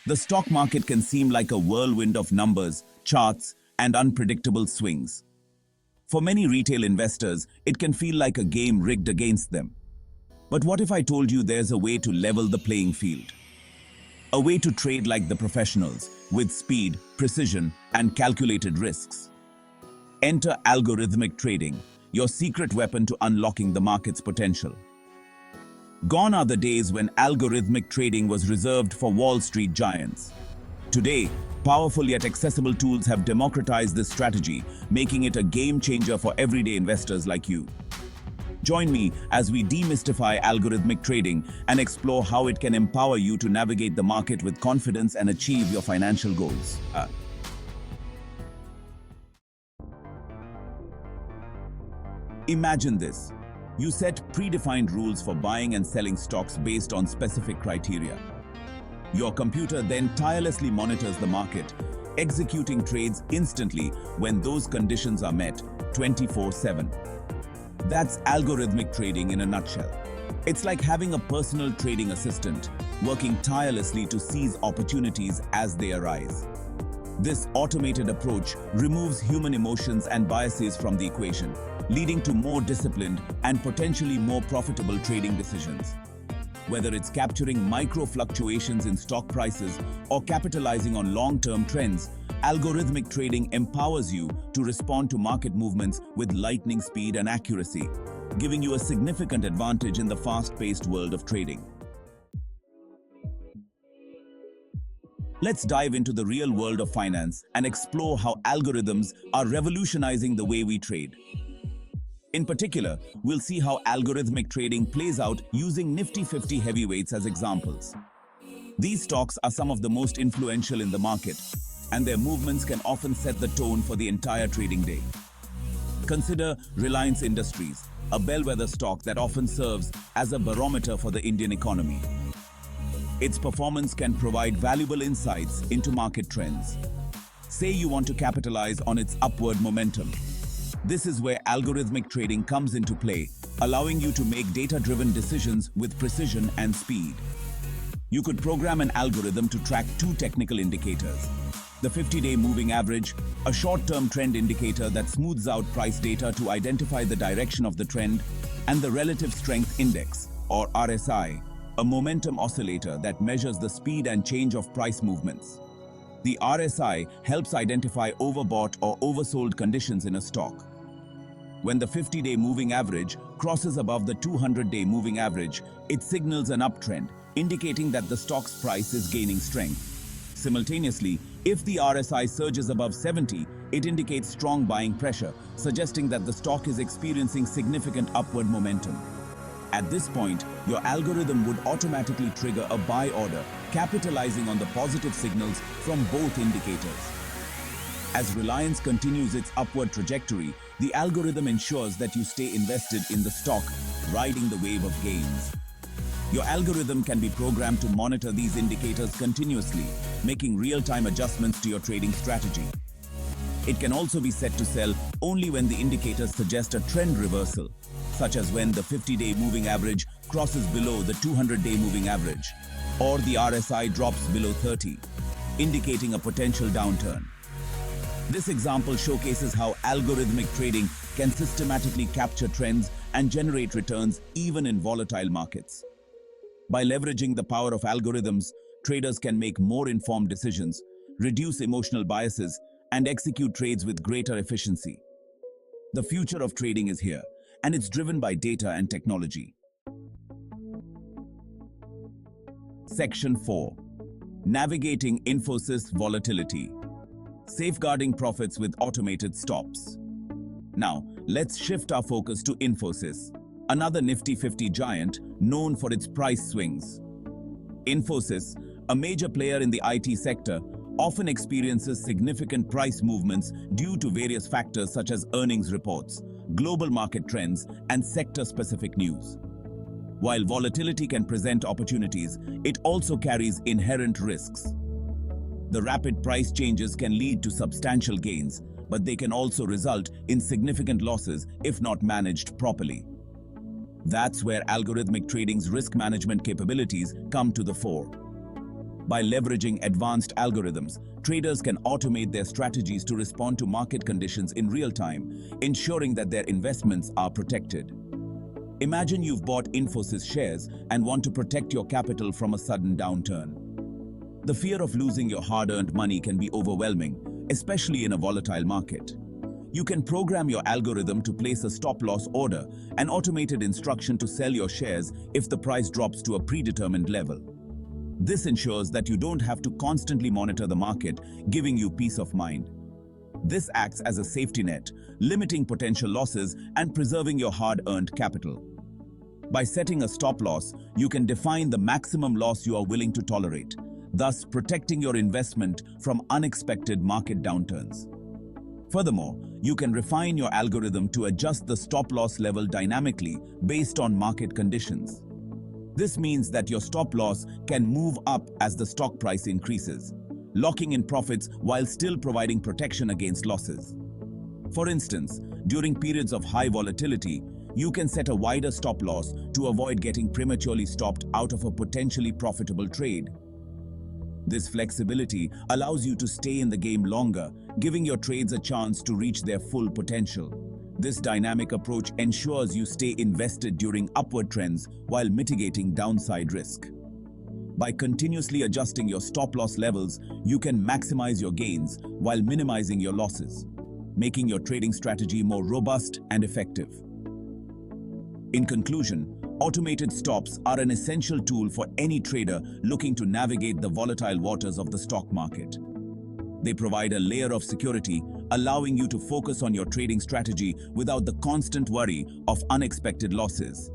The stock market can seem like a whirlwind of numbers, charts, and unpredictable swings. For many retail investors, it can feel like a game rigged against them. But what if I told you there's a way to level the playing field? A way to trade like the professionals, with speed, precision, and calculated risks. Enter algorithmic trading, your secret weapon to unlocking the market's potential. Gone are the days when algorithmic trading was reserved for Wall Street giants. Today, powerful yet accessible tools have democratized this strategy, making it a game changer for everyday investors like you. Join me as we demystify algorithmic trading and explore how it can empower you to navigate the market with confidence and achieve your financial goals. Imagine this. You set predefined rules for buying and selling stocks based on specific criteria. Your computer then tirelessly monitors the market, executing trades instantly when those conditions are met, 24/7. That's algorithmic trading in a nutshell. It's like having a personal trading assistant, working tirelessly to seize opportunities as they arise. This automated approach removes human emotions and biases from the equation, leading to more disciplined and potentially more profitable trading decisions. Whether it's capturing micro fluctuations in stock prices or capitalizing on long-term trends, algorithmic trading empowers you to respond to market movements with lightning speed and accuracy, giving you a significant advantage in the fast-paced world of trading. Let's dive into the real world of finance and explore how algorithms are revolutionizing the way we trade. In particular, we'll see how algorithmic trading plays out using Nifty 50 heavyweights as examples. These stocks are some of the most influential in the market, and their movements can often set the tone for the entire trading day. Consider Reliance Industries, a bellwether stock that often serves as a barometer for the Indian economy. Its performance can provide valuable insights into market trends. Say you want to capitalize on its upward momentum. This is where algorithmic trading comes into play, allowing you to make data-driven decisions with precision and speed. You could program an algorithm to track two technical indicators: the 50-day moving average, a short-term trend indicator that smooths out price data to identify the direction of the trend, and the relative strength index, or RSI, a momentum oscillator that measures the speed and change of price movements. The RSI helps identify overbought or oversold conditions in a stock. When the 50-day moving average crosses above the 200-day moving average, it signals an uptrend, indicating that the stock's price is gaining strength. Simultaneously, if the RSI surges above 70, it indicates strong buying pressure, suggesting that the stock is experiencing significant upward momentum. At this point, your algorithm would automatically trigger a buy order, capitalizing on the positive signals from both indicators. As Reliance continues its upward trajectory, the algorithm ensures that you stay invested in the stock, riding the wave of gains. Your algorithm can be programmed to monitor these indicators continuously, making real-time adjustments to your trading strategy. It can also be set to sell only when the indicators suggest a trend reversal, such as when the 50-day moving average crosses below the 200-day moving average, or the RSI drops below 30, indicating a potential downturn. This example showcases how algorithmic trading can systematically capture trends and generate returns even in volatile markets. By leveraging the power of algorithms, traders can make more informed decisions, reduce emotional biases, and execute trades with greater efficiency. The future of trading is here, and it's driven by data and technology. Section 4. Navigating Infosys Volatility. Safeguarding profits with automated stops. Now, let's shift our focus to Infosys, another Nifty 50 giant known for its price swings. Infosys, a major player in the IT sector, often experiences significant price movements due to various factors such as earnings reports, global market trends, and sector-specific news. While volatility can present opportunities, it also carries inherent risks. The rapid price changes can lead to substantial gains, but they can also result in significant losses if not managed properly. That's where algorithmic trading's risk management capabilities come to the fore. By leveraging advanced algorithms, traders can automate their strategies to respond to market conditions in real time, ensuring that their investments are protected. Imagine you've bought Infosys shares and want to protect your capital from a sudden downturn. The fear of losing your hard-earned money can be overwhelming, especially in a volatile market. You can program your algorithm to place a stop-loss order, an automated instruction to sell your shares if the price drops to a predetermined level. This ensures that you don't have to constantly monitor the market, giving you peace of mind. This acts as a safety net, limiting potential losses and preserving your hard-earned capital. By setting a stop-loss, you can define the maximum loss you are willing to tolerate, thus protecting your investment from unexpected market downturns. Furthermore, you can refine your algorithm to adjust the stop-loss level dynamically based on market conditions. This means that your stop-loss can move up as the stock price increases, locking in profits while still providing protection against losses. For instance, during periods of high volatility, you can set a wider stop-loss to avoid getting prematurely stopped out of a potentially profitable trade. This flexibility allows you to stay in the game longer, giving your trades a chance to reach their full potential. This dynamic approach ensures you stay invested during upward trends while mitigating downside risk. By continuously adjusting your stop-loss levels, you can maximize your gains while minimizing your losses, making your trading strategy more robust and effective. In conclusion, automated stops are an essential tool for any trader looking to navigate the volatile waters of the stock market. They provide a layer of security, allowing you to focus on your trading strategy without the constant worry of unexpected losses.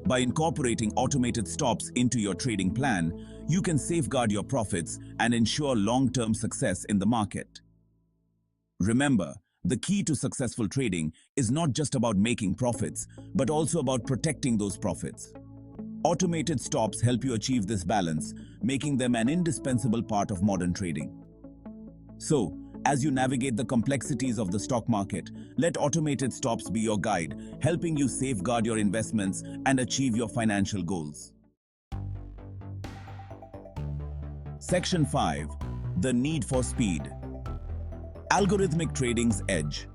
By incorporating automated stops into your trading plan, you can safeguard your profits and ensure long-term success in the market. Remember, the key to successful trading is not just about making profits, but also about protecting those profits. Automated stops help you achieve this balance, making them an indispensable part of modern trading. So, as you navigate the complexities of the stock market, let automated stops be your guide, helping you safeguard your investments and achieve your financial goals. Section 5. The need for speed. Algorithmic trading's edge.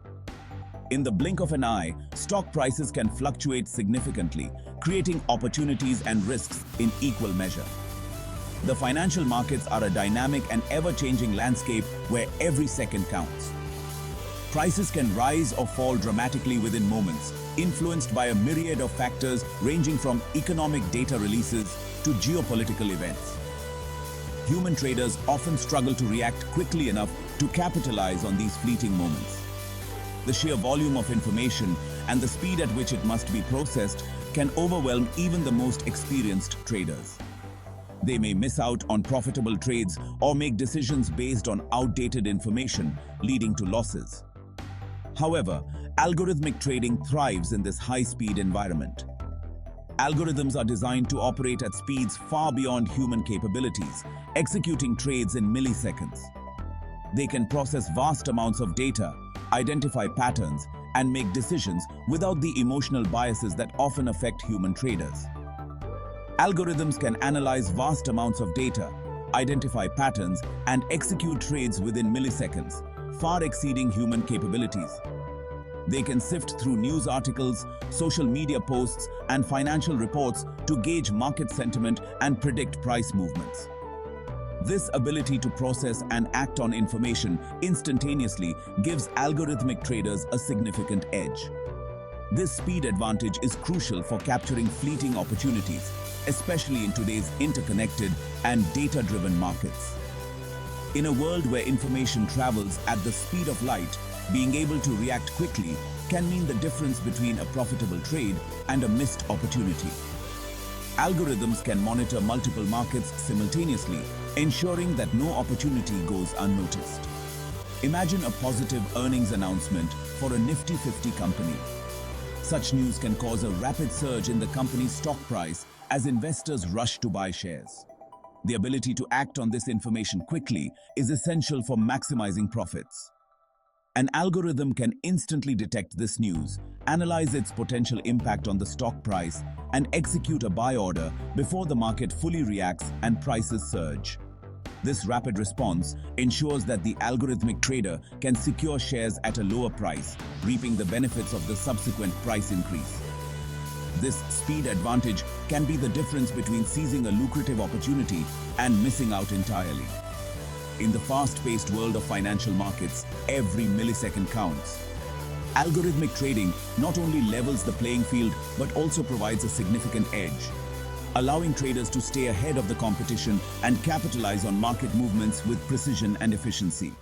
In the blink of an eye, stock prices can fluctuate significantly, creating opportunities and risks in equal measure. The financial markets are a dynamic and ever-changing landscape where every second counts. Prices can rise or fall dramatically within moments, influenced by a myriad of factors ranging from economic data releases to geopolitical events. Human traders often struggle to react quickly enough to capitalize on these fleeting moments. The sheer volume of information and the speed at which it must be processed can overwhelm even the most experienced traders. They may miss out on profitable trades or make decisions based on outdated information, leading to losses. However, algorithmic trading thrives in this high-speed environment. Algorithms are designed to operate at speeds far beyond human capabilities, executing trades in milliseconds. They can process vast amounts of data, identify patterns, and make decisions without the emotional biases that often affect human traders. Algorithms can analyze vast amounts of data, identify patterns, and execute trades within milliseconds, far exceeding human capabilities. They can sift through news articles, social media posts, and financial reports to gauge market sentiment and predict price movements. This ability to process and act on information instantaneously gives algorithmic traders a significant edge. This speed advantage is crucial for capturing fleeting opportunities, especially in today's interconnected and data-driven markets. In a world where information travels at the speed of light, being able to react quickly can mean the difference between a profitable trade and a missed opportunity. Algorithms can monitor multiple markets simultaneously, ensuring that no opportunity goes unnoticed. Imagine a positive earnings announcement for a Nifty 50 company. Such news can cause a rapid surge in the company's stock price as investors rush to buy shares. The ability to act on this information quickly is essential for maximizing profits. An algorithm can instantly detect this news, analyze its potential impact on the stock price, and execute a buy order before the market fully reacts and prices surge. This rapid response ensures that the algorithmic trader can secure shares at a lower price, reaping the benefits of the subsequent price increase. This speed advantage can be the difference between seizing a lucrative opportunity and missing out entirely. In the fast-paced world of financial markets, every millisecond counts. Algorithmic trading not only levels the playing field but also provides a significant edge, allowing traders to stay ahead of the competition and capitalize on market movements with precision and efficiency.